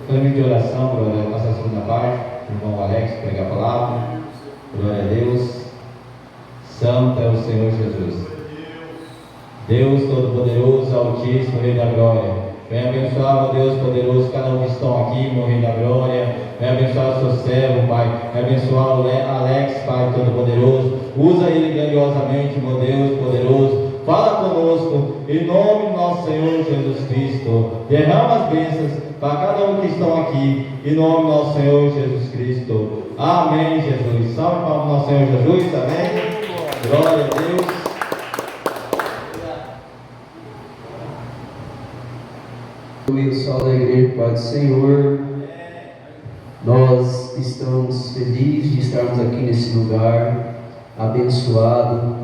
Câmbio de oração para a nossa segunda parte. Irmão Alex, pregar a palavra. Glória a Deus. Santo é o Senhor Jesus. Deus Todo-Poderoso, Altíssimo, Rei da Glória. Vem abençoar, ó Deus poderoso, cada um que estão aqui, meu Rei da Glória. Vem abençoar o seu servo, Pai. Vem abençoar o Alex, Pai Todo-Poderoso. Usa ele grandiosamente, meu Deus poderoso. Fala conosco, em nome do nosso Senhor Jesus Cristo. Derrama as bênçãos para cada um que estão aqui, em nome do nosso Senhor Jesus Cristo. Amém, Jesus. Salve para o nosso Senhor Jesus, amém. Glória a Deus. O sol da igreja, Pai do Senhor, nós estamos felizes de estarmos aqui nesse lugar abençoado.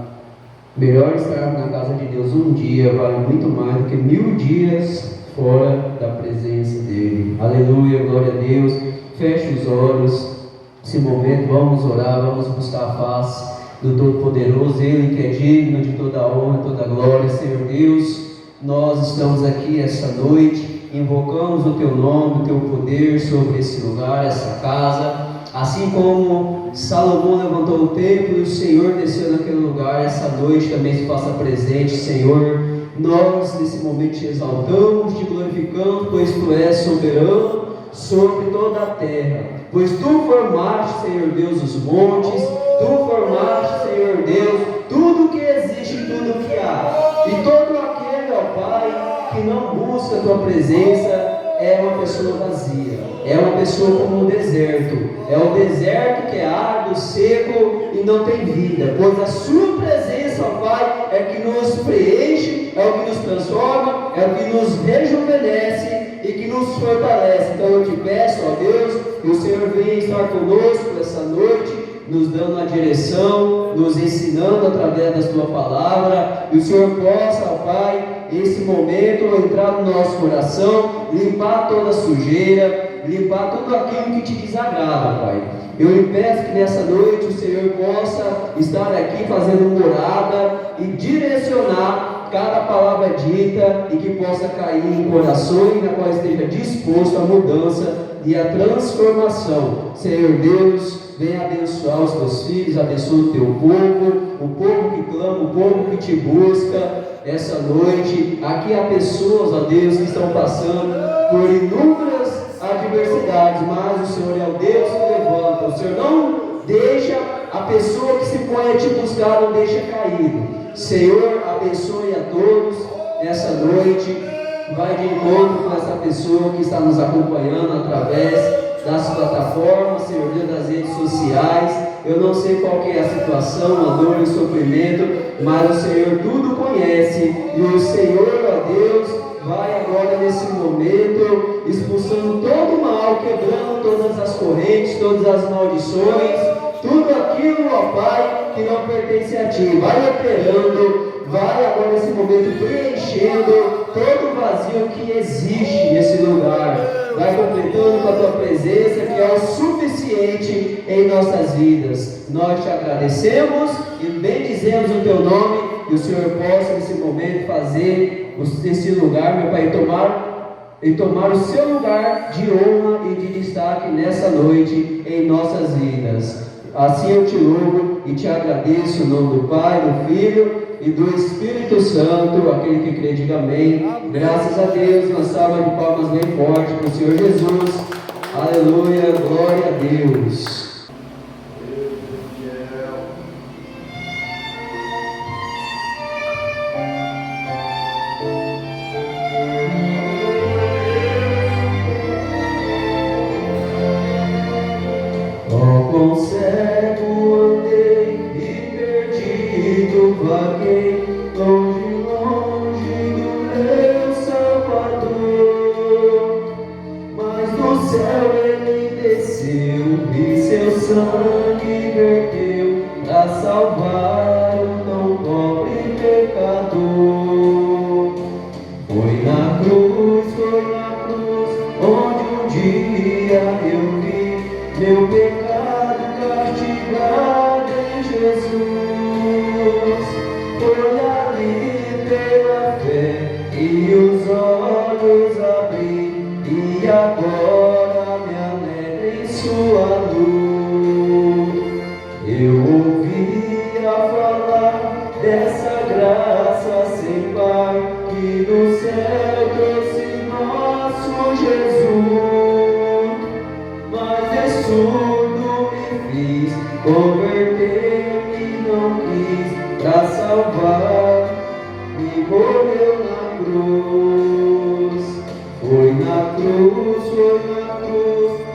Melhor estarmos na casa de Deus um dia vale muito mais do que 1000 dias fora da presença dEle. Aleluia, glória a Deus. Feche os olhos. Nesse momento vamos orar, vamos buscar a face do Todo-Poderoso, Ele que é digno de toda a honra, toda a glória. Senhor Deus, nós estamos aqui essa noite, invocamos o Teu nome, o Teu poder sobre esse lugar, essa casa. Assim como Salomão levantou o templo e o Senhor desceu naquele lugar, essa noite também se faça presente, Senhor. Nós nesse momento te exaltamos, te glorificamos, pois Tu és soberano sobre toda a terra. Pois Tu formaste, Senhor Deus, os montes, Tu formaste, Senhor Deus, tudo que existe e tudo que há. E todo aquele, ó Pai, que não busca a Tua presença, é uma pessoa vazia, é uma pessoa como um deserto, é o deserto que é árido, seco e não tem vida, pois a Sua presença, ó Pai, é que nos preenche, é o que nos transforma, é o que nos rejuvenesce e que nos fortalece. Então eu te peço, ó Deus, que o Senhor venha estar conosco essa noite, nos dando a direção, nos ensinando através da Sua palavra, e o Senhor possa, ó Pai, esse momento entrar no nosso coração, limpar toda a sujeira, limpar tudo aquilo que Te desagrada, Pai. Eu lhe peço que nessa noite o Senhor possa estar aqui fazendo morada e direcionar cada palavra dita e que possa cair em corações na qual esteja disposto à mudança e à transformação. Senhor Deus, venha abençoar os Teus filhos, abençoa o Teu povo, o povo que clama, o povo que Te busca essa noite. Aqui há pessoas, ó Deus, que estão passando por inúmeras adversidades, mas o Senhor é o Deus que levanta. O Senhor não deixa a pessoa que se põe a Te buscar, não deixa caído. Senhor, abençoe a todos nessa noite. Vai de encontro com essa pessoa que está nos acompanhando através das plataformas, Senhor Deus, das redes sociais. Eu não sei qual que é a situação, a dor e o sofrimento, mas o Senhor tudo conhece. E o Senhor, ó Deus, vai agora nesse momento expulsando todo o mal, quebrando todas as correntes, todas as maldições, tudo aquilo, ó Pai, que não pertence a Ti. Vai operando, vai agora nesse momento preenchendo todo o vazio que existe nesse lugar. Vai completando com a Tua presença, que é o suficiente em nossas vidas. Nós Te agradecemos e bendizemos o Teu nome, que o Senhor possa nesse momento fazer esse lugar, meu Pai, tomar o Seu lugar de honra e de destaque nessa noite em nossas vidas. Assim eu Te louvo e Te agradeço, em nome do Pai, do Filho e do Espírito Santo. Aquele que crê, diga amém. Graças a Deus. Uma salva de palmas bem forte para o Senhor Jesus. Aleluia, glória a Deus. Quão cego andei e perdido vaguei, longe, longe do meu Salvador. Mas do céu Ele desceu e Seu sangue verteu para salvar o tão pobre pecador. Foi na cruz, onde um dia eu vi meu pecado castigado em Jesus. Foi ali pela fé e os olhos abri, e agora sua luz. Eu ouvia falar dessa graça sem par que do céu trouxe nosso Jesus, mas de surdo me fiz, converter-me não quis, pra salvar me morreu na cruz. Foi na cruz,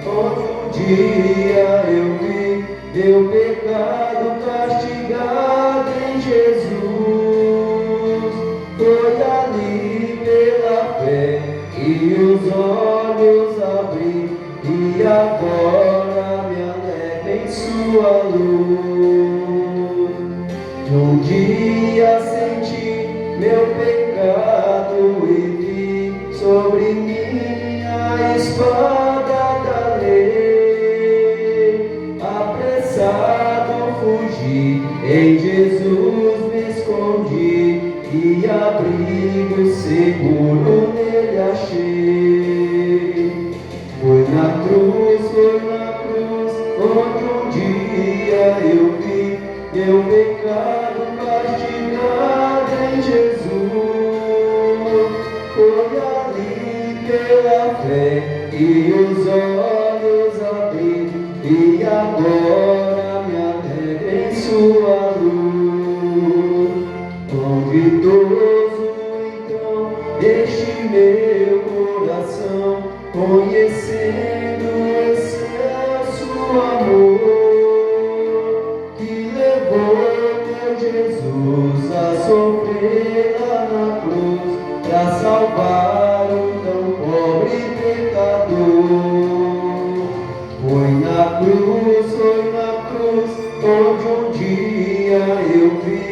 onde um dia eu vi meu pecado castigado em Jesus. Foi ali pela fé que os olhos abri, e agora me alegro em sua luz. Num dia senti meu pecado e vi sobre mim a espada da lei. Apressado fugi, em Jesus me escondi, e abrigo seguro nele achei. Foi na cruz, onde um dia eu vi meu pecado castigado em Jesus. Foi ali pela fé que os olhos abri, e agora me alegro em sua luz. Convidoso então este meu coração, conhecendo o excelso amor que levou meu Jesus a sofrer lá na cruz, pra salvar um tão pobre pecador. Foi na cruz, onde um dia eu vi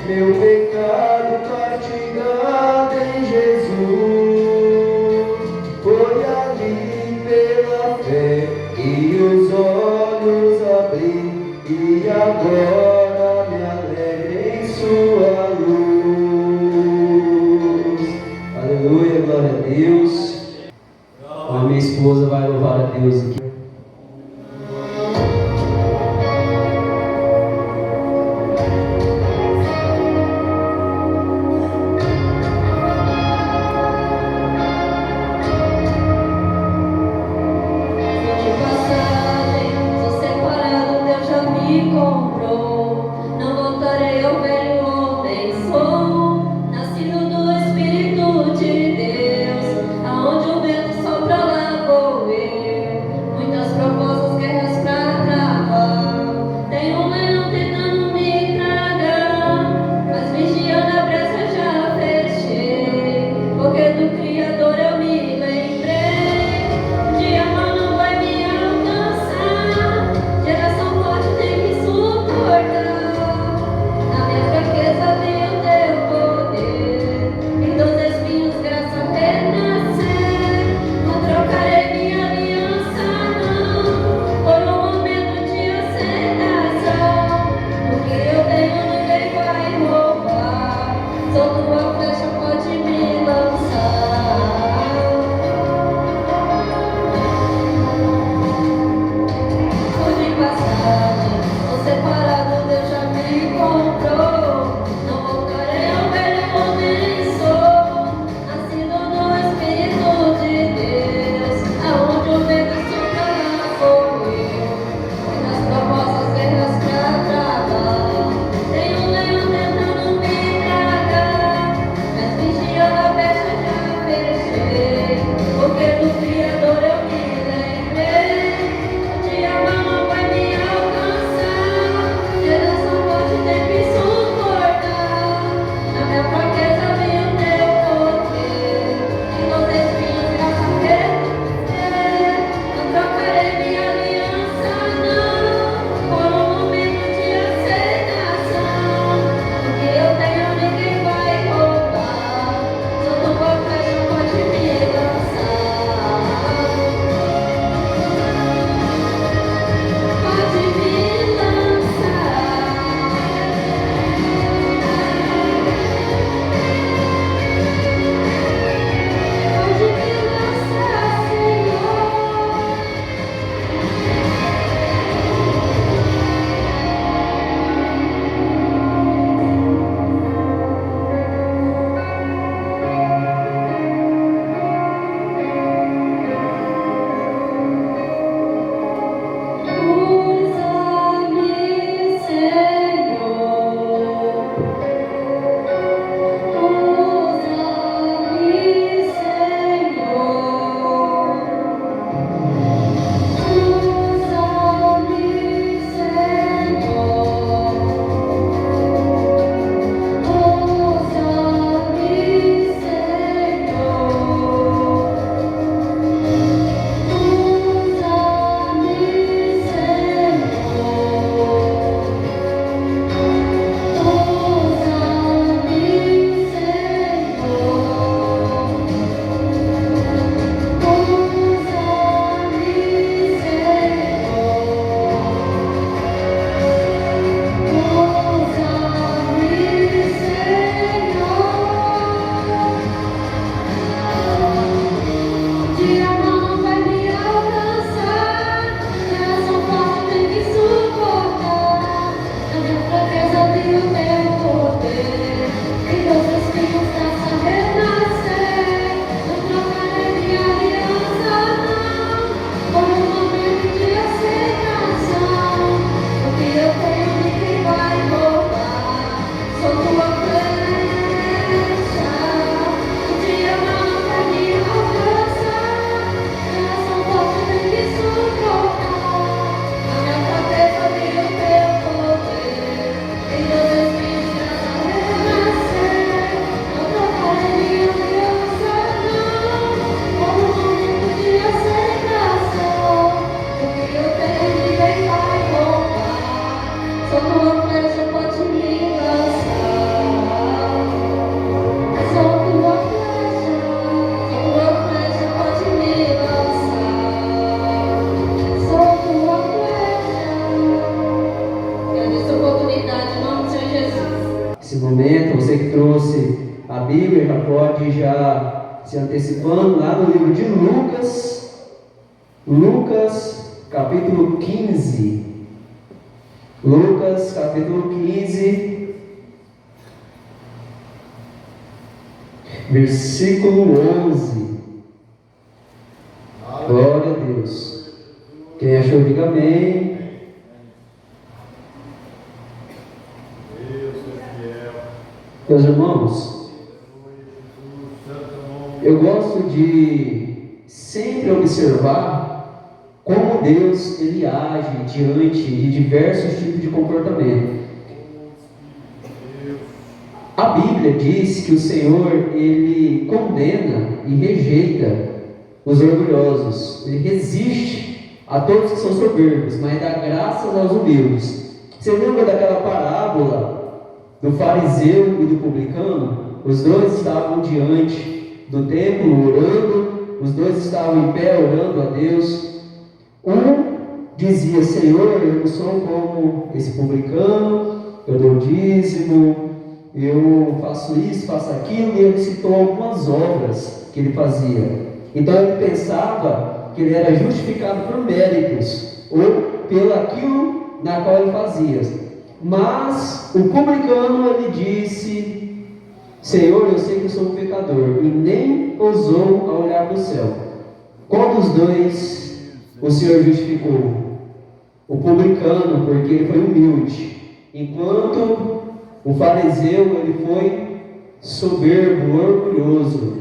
meu pecado castigado em Jesus. Foi ali pela fé que os olhos abri, e agora me alegro em sua luz. Aleluia, glória a Deus. A minha esposa vai louvar a Deus aqui. Aonde o vento sopra lá vou eu. se antecipando lá no livro de Lucas capítulo 15. Lucas capítulo 15, versículo 11. Glória a Deus. Quem achou, diga amém. Meus irmãos, eu gosto de sempre observar como Deus ele age diante de diversos tipos de comportamento. A Bíblia diz que o Senhor ele condena e rejeita os orgulhosos, ele resiste a todos que são soberbos, mas dá graças aos humildes. Você lembra daquela parábola do fariseu e do publicano? Os dois estavam diante do templo orando, os dois estavam em pé orando a Deus. Um dizia: Senhor, eu não sou como esse publicano, eu dou dízimo, eu faço isso, faço aquilo, e ele citou algumas obras que ele fazia. Então ele pensava que ele era justificado por méritos ou pelo aquilo na qual ele fazia. Mas o publicano ele disse: Senhor, eu sei que eu sou um pecador, e nem ousou a olhar para o céu. Qual dos dois o Senhor justificou? O publicano, porque ele foi humilde, enquanto o fariseu ele foi soberbo, orgulhoso.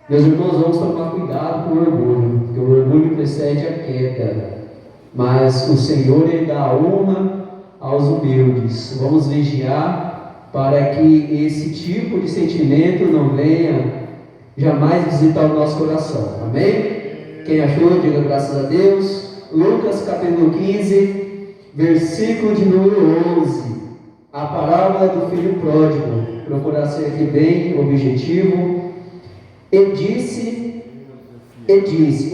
Meus irmãos, vamos tomar cuidado com o orgulho, porque o orgulho precede a queda, mas o Senhor ele dá a honra aos humildes. Vamos vigiar para que esse tipo de sentimento não venha jamais visitar o nosso coração. Amém? Quem achou, diga graças a Deus. Lucas capítulo 15, versículo de número 11. A parábola do filho pródigo. Procurar ser aqui bem objetivo. Ele disse: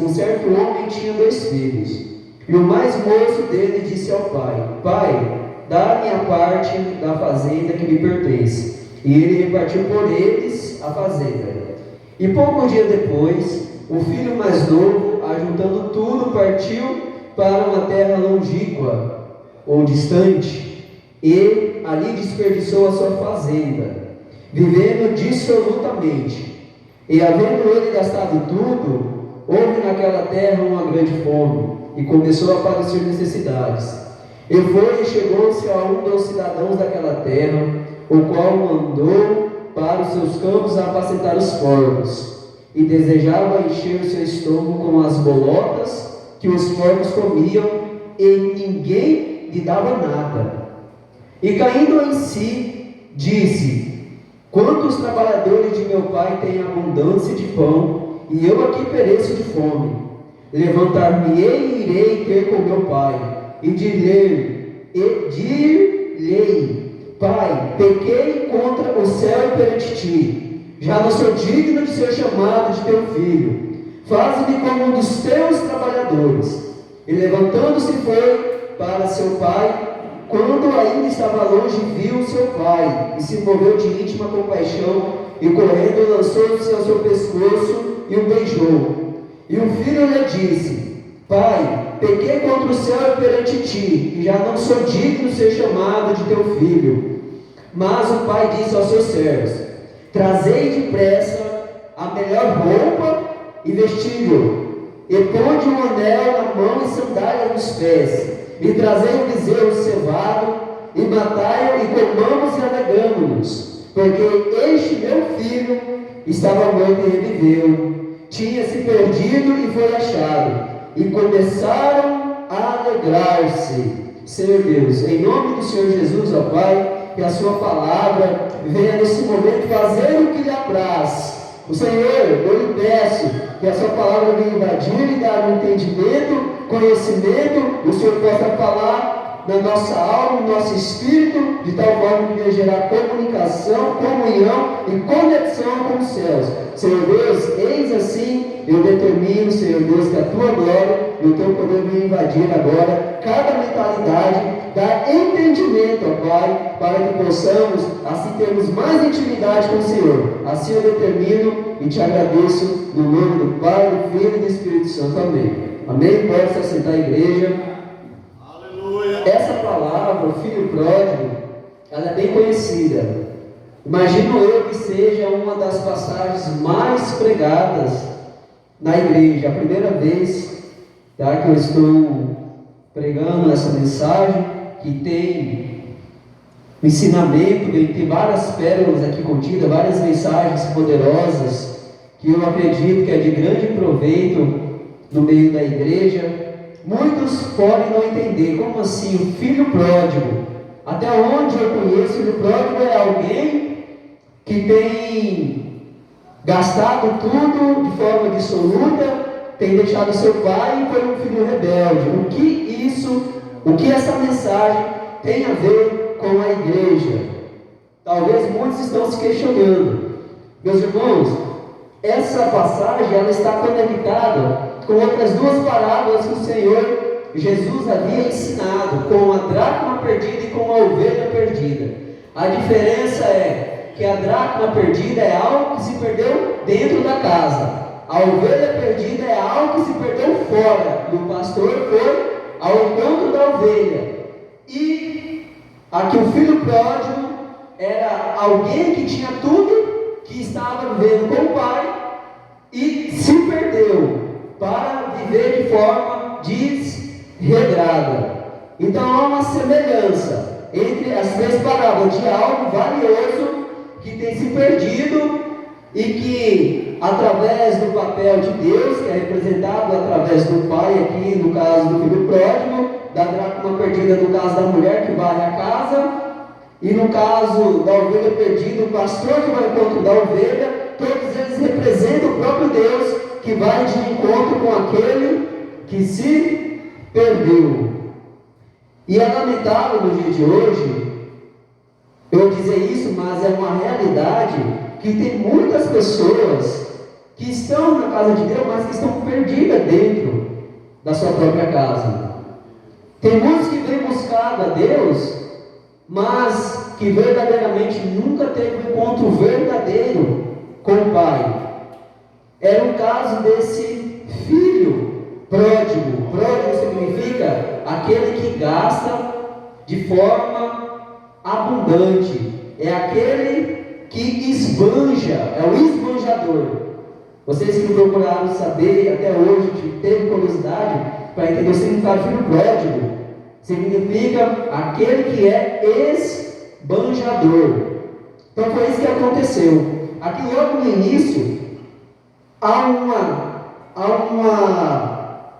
um certo homem tinha 2 filhos. E o mais moço dele disse ao pai: Pai, dá a minha parte da fazenda que me pertence. E ele repartiu por eles a fazenda. E pouco dia depois, o filho mais novo, ajuntando tudo, partiu para uma terra longínqua ou distante, e ali desperdiçou a sua fazenda, vivendo dissolutamente. E havendo ele gastado tudo, houve naquela terra uma grande fome, e começou a padecer necessidades. E foi e chegou-se a um dos cidadãos daquela terra, o qual mandou para os seus campos a apacentar os porcos, e desejava encher o seu estômago com as bolotas que os porcos comiam, e ninguém lhe dava nada. E caindo em si, disse: quantos trabalhadores de meu pai têm abundância de pão, e eu aqui pereço de fome. Levantar-me-ei e irei ter com meu pai, e dir-lhe: Pai, pequei contra o céu e perante ti, já não sou digno de ser chamado de teu filho. Faze-me como um dos teus trabalhadores. E levantando-se foi para seu pai. Quando ainda estava longe, viu seu pai, e se moveu de íntima compaixão, e correndo lançou-se ao seu pescoço e o beijou. E o filho lhe disse: Pai, pequei contra o céu e perante ti, e já não sou digno de ser chamado de teu filho. Mas o pai disse aos seus servos: Trazei depressa a melhor roupa e vestiu-o, e ponde um anel na mão e sandálias nos pés, e trazei um bezerro cevado, e matai-o, e comamos e alegramo-nos, porque este meu filho estava morto e reviveu, tinha se perdido e foi achado. E começaram a alegrar-se. Senhor Deus, em nome do Senhor Jesus, ó Pai, que a sua palavra venha nesse momento fazer o que lhe apraz. O Senhor, eu lhe peço que a sua palavra venha invadir e dar um entendimento, conhecimento, o Senhor possa falar na nossa alma, no nosso espírito, de tal forma que venha gerar comunicação, comunhão e conexão com os céus. Senhor Deus, eis assim, eu determino, Senhor Deus, que a tua glória e o teu poder venha invadir agora cada mentalidade, dar entendimento, ó Pai, para que possamos assim termos mais intimidade com o Senhor. Assim eu determino e te agradeço no nome do Pai, do Filho e do Espírito Santo. Amém. Amém? Pode se assentar a igreja. Aleluia. Essa palavra, o filho pródigo, ela é bem conhecida. Imagino eu que seja uma das passagens mais pregadas na igreja. A primeira vez, tá, que eu estou pregando essa mensagem, que tem ensinamento, tem várias pérolas aqui contidas, várias mensagens poderosas, que eu acredito que é de grande proveito no meio da igreja. Muitos podem não entender, como assim, o filho pródigo? Até onde eu conheço, o filho pródigo é alguém que tem gastado tudo de forma dissoluta, tem deixado seu pai e foi um filho rebelde. O que essa mensagem tem a ver com a igreja? Talvez muitos estão se questionando. Meus irmãos, essa passagem ela está conectada com outras duas parábolas que o Senhor Jesus havia ensinado, com a dracma perdida e com a ovelha perdida. A diferença é que a dracma perdida é algo que se perdeu dentro da casa. A ovelha perdida é algo que se perdeu fora. E o pastor foi ao encontro da ovelha. E aqui o filho pródigo era alguém que tinha tudo, que estava vivendo com o pai e se perdeu para viver de forma desregrada. Então há uma semelhança entre as três parábolas de algo valioso que tem se perdido e que, através do papel de Deus, que é representado através do pai aqui, no caso do filho pródigo, da dracma perdida no caso da mulher que varre a casa, e no caso da ovelha perdida, o pastor que vai ao encontro da ovelha, todos eles representam o próprio Deus que vai de encontro com aquele que se perdeu. E é lamentável no dia de hoje eu dizer isso, mas é uma realidade que tem muitas pessoas que estão na casa de Deus, mas que estão perdidas dentro da sua própria casa. Tem muitos que vêm buscado a Deus, mas que verdadeiramente nunca teve um encontro verdadeiro com o Pai. Era o caso desse filho pródigo. Pródigo significa aquele que gasta de forma abundante. É aquele que esbanja, é o esbanjador. Vocês que procuraram saber até hoje, teve curiosidade para entender o significado de filho pródigo, significa aquele que é esbanjador. Então foi isso que aconteceu. Aqui logo no início há uma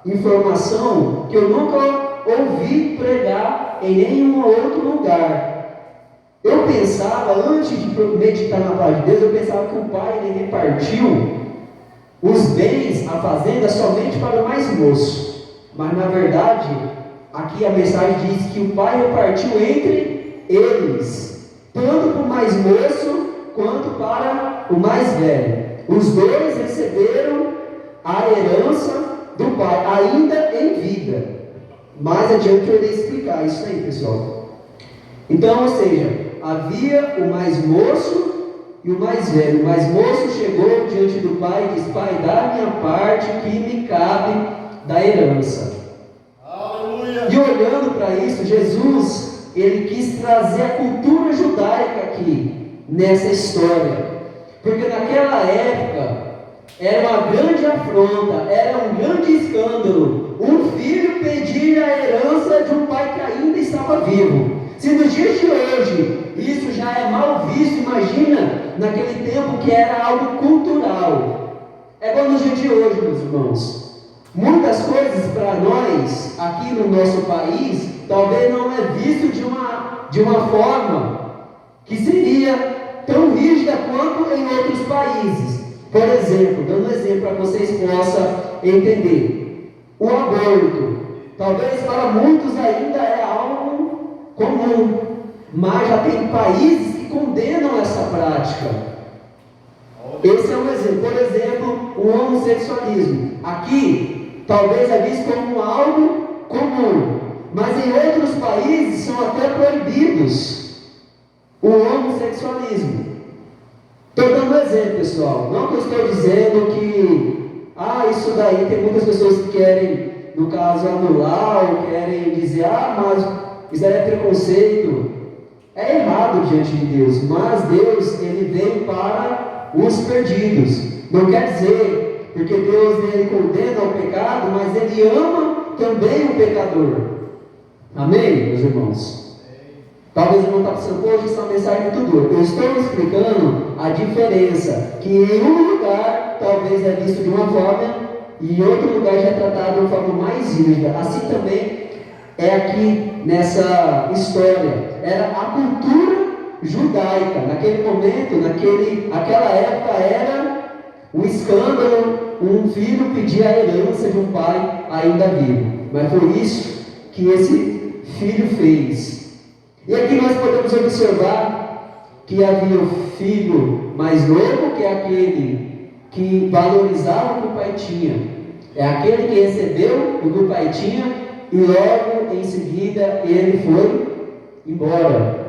informação que eu nunca ouvi pregar em nenhum outro lugar. Eu pensava, antes de meditar na palavra de Deus, eu pensava que o pai ele repartiu os bens, a fazenda, somente para o mais moço. Mas na verdade, aqui a mensagem diz que o pai repartiu entre eles, tanto para o mais moço quanto para o mais velho. Os dois receberam a herança do pai, ainda em vida. Mais adiante eu irei explicar isso aí, pessoal. Então, ou seja, havia o mais moço e o mais velho. O mais moço chegou diante do pai e disse: Pai, dá a minha parte que me cabe da herança. Aleluia. E olhando para isso, Jesus, ele quis trazer a cultura judaica aqui, nessa história. Porque naquela época, era uma grande afronta, era um grande escândalo, um filho pedir a herança de um pai que ainda estava vivo. Se nos dias de hoje isso já é mal visto, imagina naquele tempo que era algo cultural. É igual nos dias de hoje, meus irmãos. Muitas coisas para nós, aqui no nosso país, talvez não é visto de uma forma que seria tão rígida quanto em outros países. Por exemplo, dando um exemplo para vocês possam entender. O aborto, talvez para muitos ainda é algo comum, mas já tem países que condenam essa prática. Esse é um exemplo. Por exemplo, o homossexualismo. Aqui, talvez é visto como algo comum, mas em outros países são até proibidos o homossexualismo. Estou dando um exemplo, pessoal. Não que eu estou dizendo que isso daí tem muitas pessoas que querem, no caso, anular ou querem dizer, mas isso daí é preconceito. É errado diante de Deus, mas Deus, Ele veio para os perdidos. Não quer dizer, porque Deus, Ele condena o pecado, mas Ele ama também o pecador. Amém, meus irmãos? Talvez eu não está pensando, hoje essa mensagem é muito dura. Eu estou explicando a diferença, que em um lugar talvez é visto de uma forma, e em outro lugar já é tratado de uma forma mais rígida. Assim também é aqui nessa história. Era a cultura judaica. Naquele momento, naquela época, era um escândalo um filho pedir a herança de um pai ainda vivo. Mas foi isso que esse filho fez. E aqui nós podemos observar que havia o filho mais novo, que é aquele que valorizava o que o pai tinha. É aquele que recebeu o que o pai tinha e logo em seguida ele foi embora.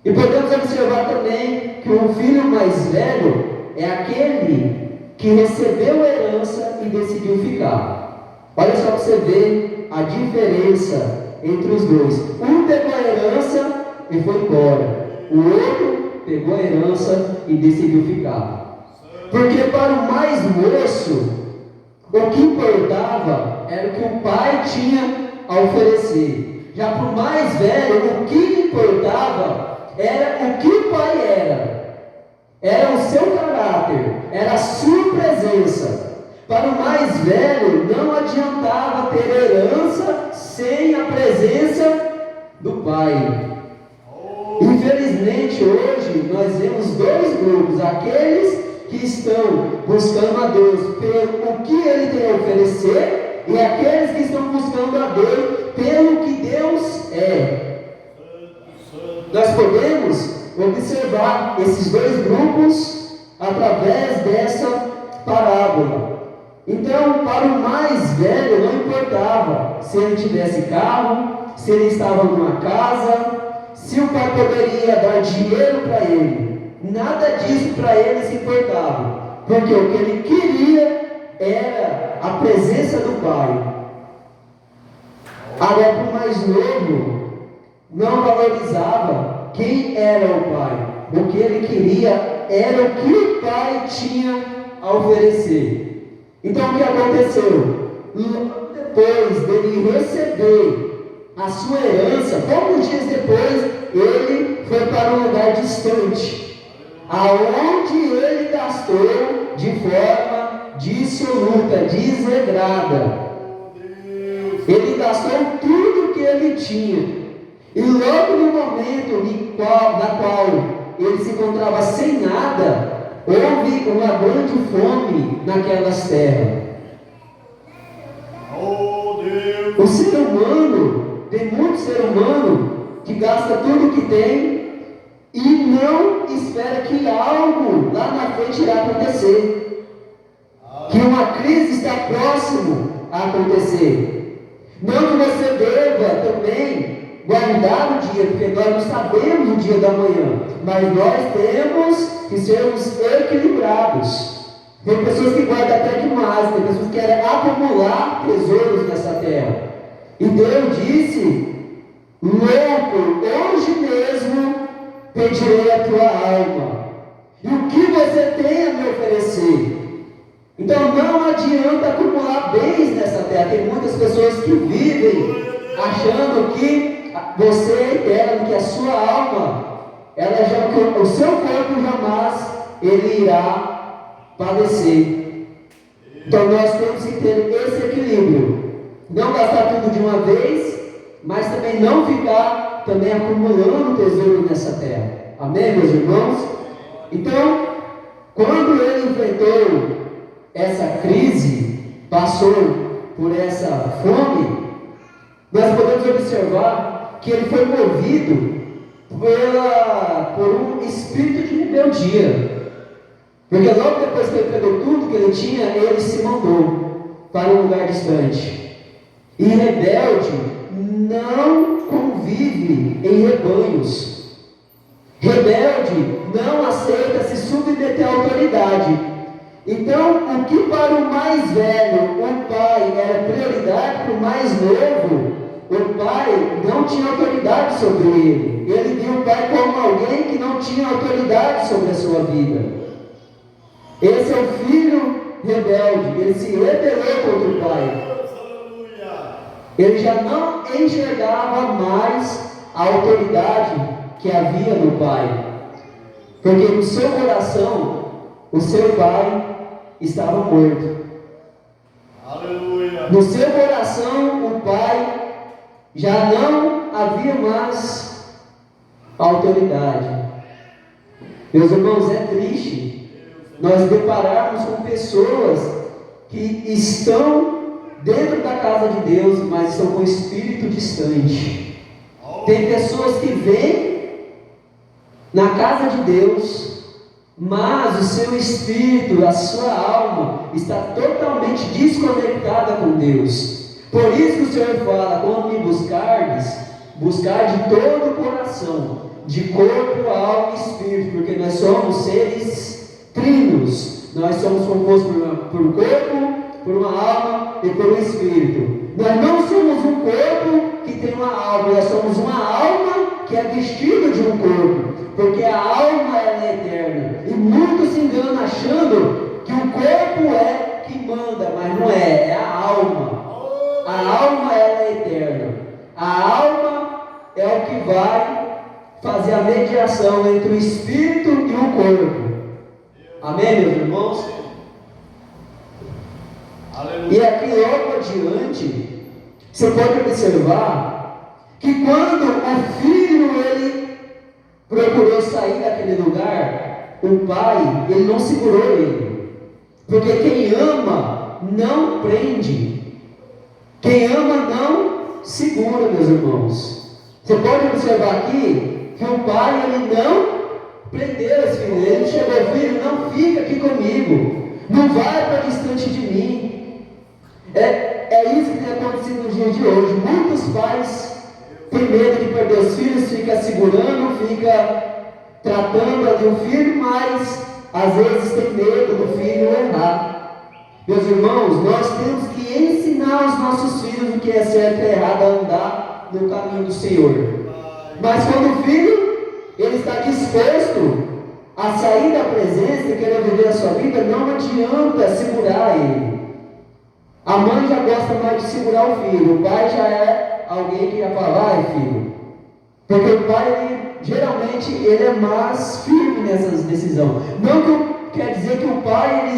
E podemos observar também que o filho mais velho é aquele que recebeu a herança e decidiu ficar. Olha só para você ver a diferença entre os dois. Um pegou a herança e foi embora. O outro pegou a herança e decidiu ficar. Porque para o mais moço, o que importava era o que o pai tinha a oferecer. Já para o mais velho, o que importava era o que o pai era. Era o seu caráter, era a sua presença. Para o mais velho, não adiantava ter herança sem a presença do pai. Infelizmente, hoje, nós vemos dois grupos: aqueles que estão buscando a Deus pelo que Ele tem a oferecer, e aqueles que estão buscando a Deus pelo que Deus é. Nós podemos observar esses dois grupos através dessa parábola. Então, para o mais velho, não importava se ele tivesse carro, se ele estava numa casa, se o pai poderia dar dinheiro para ele. Nada disso para ele se importava, porque o que ele queria era a presença do pai. Agora, para o mais novo, não valorizava quem era o pai. O que ele queria era o que o pai tinha a oferecer. Então o que aconteceu? Depois dele receber a sua herança, poucos dias depois, ele foi para um lugar distante, aonde ele gastou de forma dissoluta, desregrada. Ele gastou tudo que ele tinha. E logo no momento na qual ele se encontrava sem nada, houve uma grande fome naquelas terras. O ser humano, tem muito ser humano que gasta tudo que tem e não espera que algo lá na frente irá acontecer, que uma crise está próximo a acontecer. Não que você deva também guardar o dia, porque nós não sabemos o dia da manhã, mas nós temos que sermos equilibrados. Tem pessoas que guardam até demais, tem pessoas que querem acumular tesouros nessa terra. E Deus disse: louco, hoje mesmo pedirei a tua alma, e o que você tem a me oferecer. Então não adianta acumular bens nessa terra. Tem muitas pessoas que vivem achando que você é eterno, que a sua alma, o seu corpo jamais ele irá padecer. Então nós temos que ter esse equilíbrio, não gastar tudo de uma vez, mas também não ficar também acumulando tesouro nessa terra. Amém, meus irmãos? Então, quando ele enfrentou essa crise, passou por essa fome, nós podemos observar que ele foi movido por um espírito de rebeldia. Porque logo depois que ele pegou tudo que ele tinha, ele se mandou para um lugar distante. E rebelde não convive em rebanhos. Rebelde não aceita se submeter à autoridade. Então, o que para o mais velho, o pai era prioridade, para o mais novo, o pai não tinha autoridade sobre ele. Ele viu o pai como alguém que não tinha autoridade sobre a sua vida. Esse é o filho rebelde, ele se rebelou contra o pai. Ele já não enxergava mais a autoridade que havia no pai, porque no seu coração o seu pai estava morto. Aleluia. No seu coração o pai já não havia mais autoridade. Meus irmãos, é triste nós depararmos com pessoas que estão dentro da casa de Deus, mas estão com o espírito distante. Tem pessoas que vêm na casa de Deus, mas o seu espírito, a sua alma está totalmente desconectada com Deus. Por isso que o Senhor fala: quando me buscardes, buscar de todo o coração, de corpo, alma e espírito, porque nós somos seres trinos. Nós somos compostos por um corpo, por uma alma e por um espírito. Nós não somos um corpo que tem uma alma, nós somos uma alma que é vestida de um corpo, porque a alma ela é eterna. E muitos se enganam achando que o corpo é que manda, mas não é, é a alma. A alma ela é eterna. A alma é o que vai fazer a mediação entre o espírito e o corpo. Amém, meus irmãos? Aleluia. E aqui logo adiante, você pode observar que quando o filho ele procurou sair daquele lugar, o pai ele não segurou ele, porque quem ama não prende, quem ama não segura, meus irmãos. Você pode observar aqui que o pai ele não prendeu esse filho, ele chegou: filho, não fica aqui comigo, não vai para distante de mim. É isso que tem acontecido nos dias de hoje. Muitos pais têm medo de perder os filhos, fica segurando, fica tratando ali o filho, mas às vezes tem medo do filho errar. Meus irmãos, nós temos que ensinar os nossos filhos o que é certo e errado, a andar no caminho do Senhor. Mas quando o filho ele está disposto a sair da presença e querer viver a sua vida, não adianta segurar ele. A mãe já gosta mais de segurar o filho, o pai já é alguém que já fala: vai filho, porque o pai ele, geralmente ele é mais firme nessas decisões. Não que quer dizer que o pai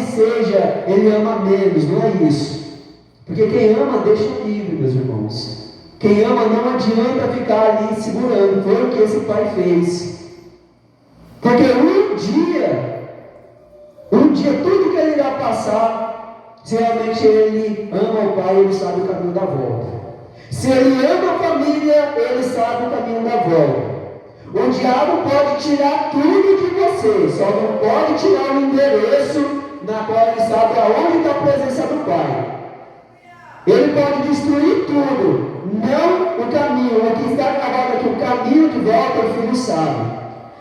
ele ama menos, não é isso, porque quem ama deixa livre, meus irmãos. Quem ama não adianta ficar ali segurando. Foi o que esse pai fez, porque um dia tudo que ele irá passar, se realmente ele ama o pai, ele sabe o caminho da volta. Se ele ama a família, ele sabe o caminho da volta. O diabo pode tirar tudo de você, só não pode tirar o endereço na qual ele sabe aonde está a presença do pai. Ele pode destruir tudo, não o caminho. O que está acabado aqui, o caminho de volta, o filho sabe.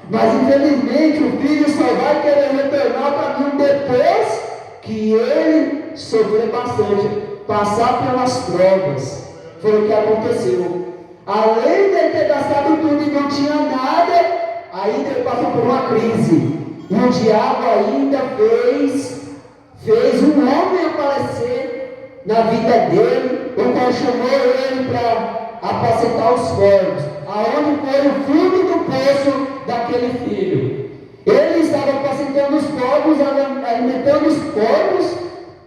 Mas infelizmente o filho só vai querer retornar ao caminho depois que ele sofrer bastante, passar pelas provas. Foi o que aconteceu. Além de ele ter gastado tudo e não tinha nada, ainda ele passou por uma crise. E o diabo ainda fez um homem aparecer na vida dele, o qual chamou ele para apacentar os corvos, aonde foi o fundo do poço daquele filho. Ele estava apacentando os corvos, alimentando os corvos,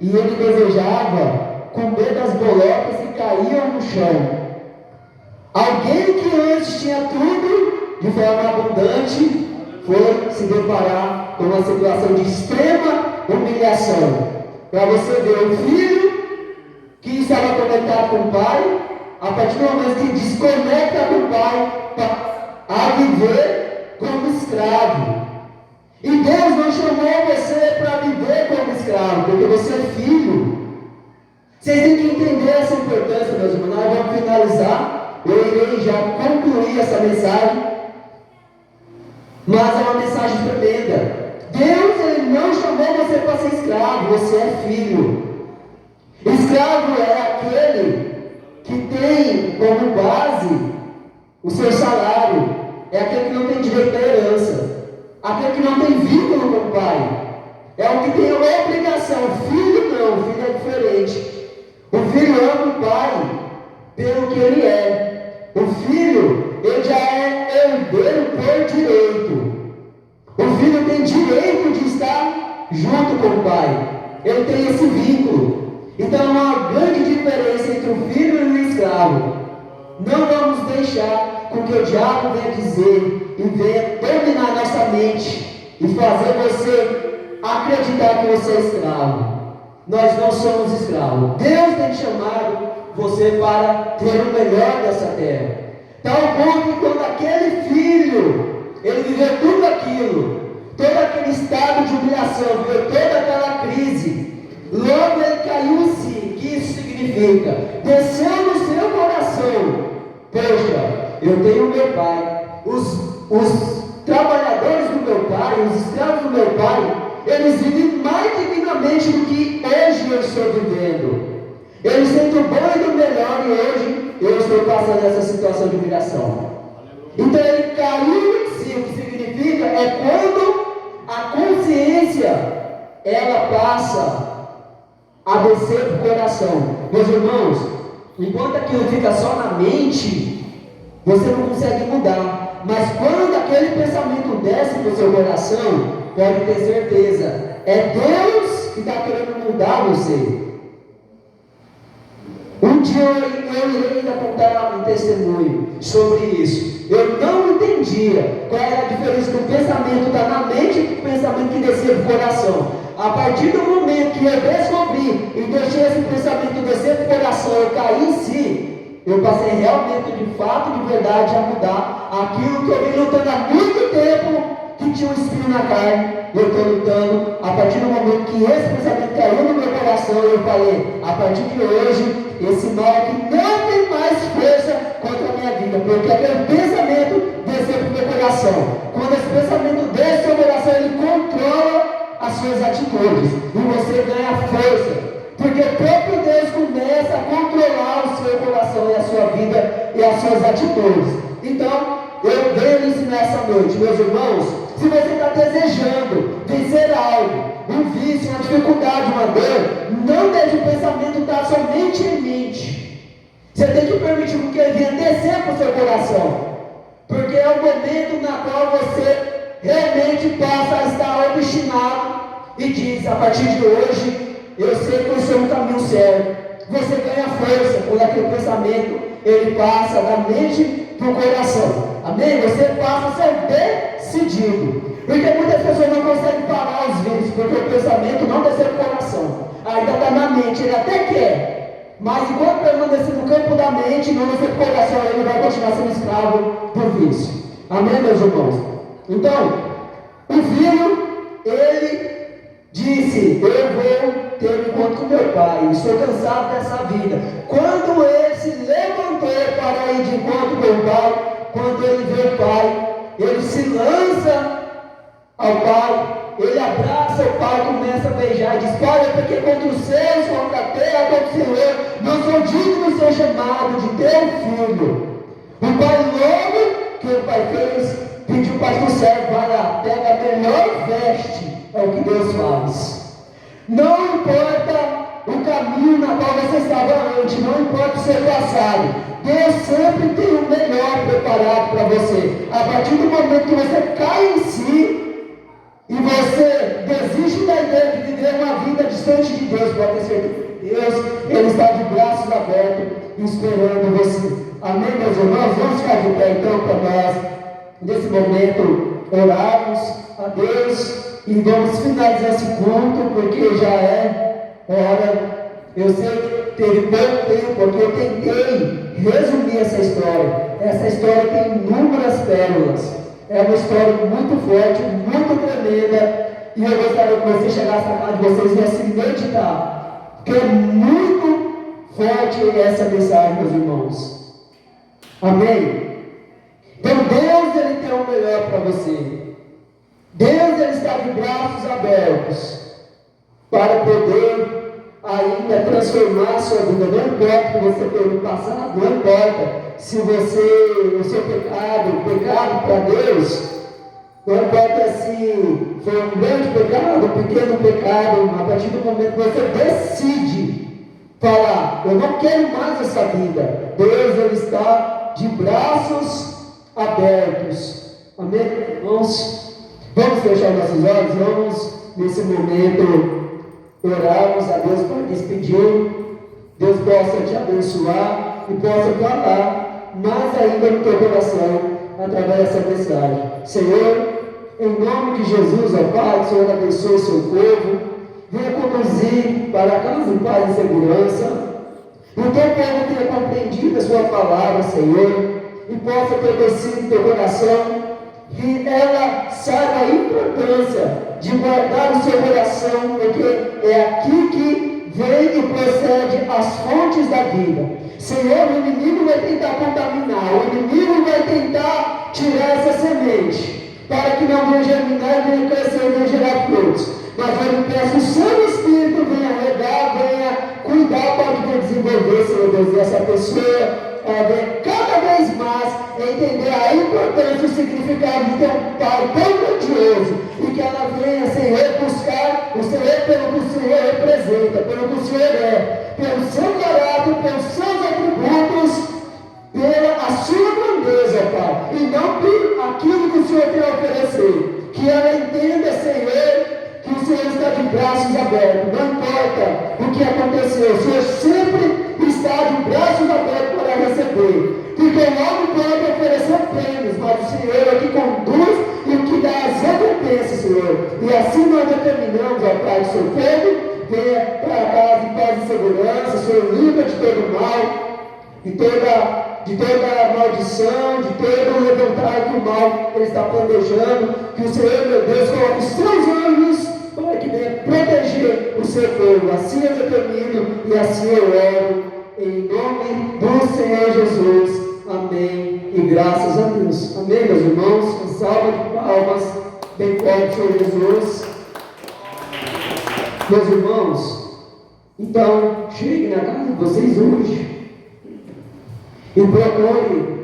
e ele desejava comer das bolocas que caíam no chão. Alguém que antes tinha tudo de forma abundante foi se deparar com uma situação de extrema humilhação. Para você ver, o filho que estava conectado com o pai a partir do momento que desconecta do pai, a viver como escravo. E Deus não chamou você para viver como escravo, porque você é filho. Vocês têm que entender essa importância, meus irmãos. Nós vamos finalizar. Eu irei já concluir essa mensagem. Mas é uma mensagem tremenda. Deus, Ele não chamou você para ser escravo. Você é filho. Escravo é aquele que tem como base o seu salário. É aquele que não tem direito à herança. Aquele que não tem vínculo com o pai. É o que tem a obrigação. O filho não. O filho é diferente. O filho ama o pai pelo que ele é. O filho, ele já é herdeiro por direito. O filho tem direito de estar junto com o pai. Ele tem esse vínculo. Então há uma grande diferença entre o filho e o escravo. Não vamos deixar com que o diabo venha dizer e venha dominar nossa mente e fazer você acreditar que você é escravo. Nós não somos escravos. Deus tem chamado você para ter o melhor dessa terra. Tal ponto que quando aquele filho, ele viveu tudo aquilo, todo aquele estado de humilhação, viveu toda aquela crise, logo ele caiu em si. O que isso significa? Desceu no seu coração. Poxa, eu tenho meu pai. Os trabalhadores do meu pai, os escravos do meu pai, eles vivem mais dignamente do que hoje eu estou vivendo. Eles têm do bom e do melhor e hoje eu estou passando essa situação de humilhação. Então ele caiu em si. O que significa é quando a consciência ela passa a descer para o coração. Meus irmãos, enquanto aquilo fica só na mente, você não consegue mudar. Mas quando aquele pensamento desce para o seu coração, pode ter certeza, é Deus que está querendo mudar você. Um dia eu irei ainda contar um testemunho sobre isso. Eu não entendia qual era a diferença do pensamento estar na mente e do pensamento que descia para o coração. A partir do momento que eu descobri e deixei esse pensamento descer para o coração, eu caí em si, eu passei realmente, de fato, de verdade, a mudar aquilo que eu venho lutando há muito tempo, que tinha um espinho na carne. Eu estou lutando. A partir do momento que esse pensamento caiu no meu coração, eu falei, a partir de hoje, esse mal aqui não tem mais força contra a minha vida, porque aquele pensamento desceu para o meu coração. Quando esse pensamento desce para o seu coração, ele controla as suas atitudes, e você ganha força. Porque o próprio Deus começa a controlar o seu coração e a sua vida e as suas atitudes. Então, eu venho lhe ensinar essa noite, meus irmãos, se você está desejando vencer algo, um vício, uma dificuldade, uma dor, não deixe o pensamento estar somente em mente. Você tem que permitir que ele venha descer para o seu coração. Porque é o momento na qual você realmente passa a estar obstinado e diz, a partir de hoje, eu sei que eu estou no caminho certo. Você ganha força quando aquele pensamento ele passa da mente para o coração. Amém? Você passa a ser decidido. Porque muitas pessoas não conseguem parar os vícios, porque o pensamento não desceu para o coração. Ainda está na mente, ele até quer. Mas enquanto permanecer no campo da mente, não descer para o coração, ele vai continuar sendo escravo do vício. Amém, meus irmãos? Então, o filho, ele disse, eu vou ter um encontro com meu pai, estou cansado dessa vida. Quando ele se levantou para ir de encontro com o pai, quando ele vê o pai, ele se lança ao pai, ele abraça o pai, começa a beijar e diz, pai, eu pequei contra os céus, contra a terra, contra o Senhor, não sou digno de ser chamado de teu filho. O pai logo que o pai fez, pediu para o servo, vai lá, pega a melhor veste. É o que Deus faz. Não importa o caminho na qual você estava antes, não importa o seu passado, Deus sempre tem o melhor preparado para você. A partir do momento que você cai em si e você desiste da ideia de viver uma vida distante de Deus, pode ter certeza que Deus, Ele está de braços abertos esperando você. Amém, meus irmãos? Vamos ficar de pé então para nós, nesse momento, orarmos a Deus. E vamos finalizar esse culto, porque já é hora. Eu sei que teve pouco tempo, porque eu tentei história. Essa história tem inúmeras pérolas. É uma história muito forte, muito tremenda. E eu gostaria que você chegasse na casa de vocês e viesse meditar. Porque é muito forte essa mensagem, meus irmãos. Amém? Então Deus, Ele tem o melhor para você. Deus, Ele está de braços abertos para poder ainda transformar a sua vida. Não importa o que você fez no passado, não importa se o seu pecado para Deus, não importa se foi um grande pecado, um pequeno pecado, a partir do momento que você decide falar, eu não quero mais essa vida, Deus, Ele está de braços abertos. Amém, irmãos? Vamos fechar nossos olhos, vamos nesse momento orarmos a Deus para despedir. Deus possa te abençoar e possa falar mais ainda no teu coração através dessa mensagem. Senhor, em nome de Jesus, ó Pai, que o Senhor abençoe o seu povo, venha conduzir para a casa de paz e segurança, e o teu povo tenha compreendido a sua palavra, Senhor, e possa ter descido no teu coração, que ela saiba a importância de guardar o seu coração, porque é aqui que vem e procede as fontes da vida. Senhor, o inimigo vai tentar contaminar, o inimigo vai tentar tirar essa semente, para que não venha germinar, venha crescer, venha gerar frutos. Mas eu lhe peço, o seu Espírito venha regar, venha cuidar para que desenvolver, Senhor Deus, e essa pessoa venha cada vez mais entender a importância e o significado de ter um Pai tão grandioso, e que ela venha, Senhor, buscar o Senhor pelo que o Senhor representa, pelo que o Senhor é, pelo seu caráter, pelos seus atributos, pela a sua grandeza, Pai, e não por aquilo que o Senhor tem a oferecer. Que ela entenda, Senhor, que o Senhor está de braços abertos, não importa o que aconteceu, o Senhor sempre está de braços abertos para receber, porque o homem pode oferecer prêmios, mas o Senhor é que conduz e o que dá as recompensas, Senhor. E assim nós determinamos, ó Pai, que o seu povo venha para casa em paz e segurança, o Senhor livra de todo mal, de toda maldição, de todo levantar do mal que Ele está planejando, que o Senhor, meu Deus, coloque os seus anjos para que venha proteger o seu povo. Assim eu determino e assim eu oro, em nome do Senhor Jesus. Amém. E graças a Deus. Amém, meus irmãos. Uma salva de palmas, bem forte, Senhor Jesus. Meus irmãos, então, chegue na casa de vocês hoje e procure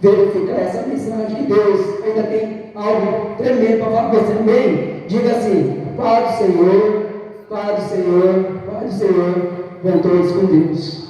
verificar essa mensagem que Deus ainda tem algo tremendo para falar com você. Amém? Diga assim: Pai do Senhor, Pai do Senhor, Pai do Senhor, vão todos com Deus.